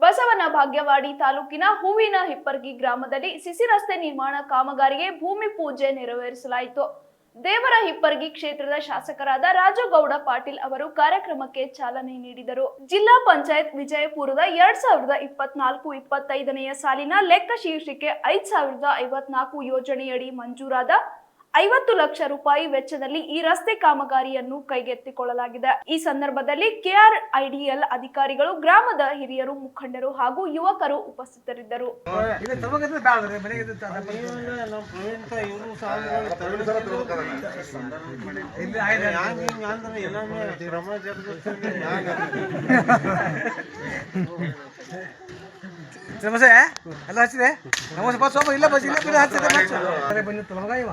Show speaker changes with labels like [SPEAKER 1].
[SPEAKER 1] ಬಸವನ ಭಾಗ್ಯವಾಡಿ ತಾಲೂಕಿನ ಹೂವಿನ ಹಿಪ್ಪರ್ಗಿ ಗ್ರಾಮದಲ್ಲಿ ಸಿಸಿ ರಸ್ತೆ ನಿರ್ಮಾಣ ಕಾಮಗಾರಿಗೆ ಭೂಮಿ ಪೂಜೆ ನೆರವೇರಿಸಲಾಯಿತು. ದೇವರ ಹಿಪ್ಪರ್ಗಿ ಕ್ಷೇತ್ರದ ಶಾಸಕರಾದ ರಾಜುಗೌಡ ಪಾಟೀಲ್ ಅವರು ಕಾರ್ಯಕ್ರಮಕ್ಕೆ ಚಾಲನೆ ನೀಡಿದರು. ಜಿಲ್ಲಾ ಪಂಚಾಯತ್ ವಿಜಯಪುರದ 2024-25ನೇ ಸಾಲಿನ ಲೆಕ್ಕ ಶೀರ್ಷಿಕೆ 5054 ಯೋಜನೆಯಡಿ ಮಂಜೂರಾದ 50 ಲಕ್ಷ ರೂಪಾಯಿ ವೆಚ್ಚದಲ್ಲಿ ಈ ರಸ್ತೆ ಕಾಮಗಾರಿಯನ್ನು ಕೈಗೆತ್ತಿಕೊಳ್ಳಲಾಗಿದೆ. ಈ ಸಂದರ್ಭದಲ್ಲಿ KRIDL ಅಧಿಕಾರಿಗಳು, ಗ್ರಾಮದ ಹಿರಿಯರು, ಮುಖಂಡರು ಹಾಗೂ ಯುವಕರು ಉಪಸ್ಥಿತರಿದ್ದರು.
[SPEAKER 2] ನಮಸ್ತೆ ಎಲ್ಲ ಹಚ್ಚಿದೆ. ನಮಸ್ತೆ ಬಸ್ ಇಲ್ಲ ಬಸ್ ಇಲ್ಲ ಬಿಡ ಹಚ್ಚಿದೆ ಬನ್ನಿ ತಮಗ ಇವ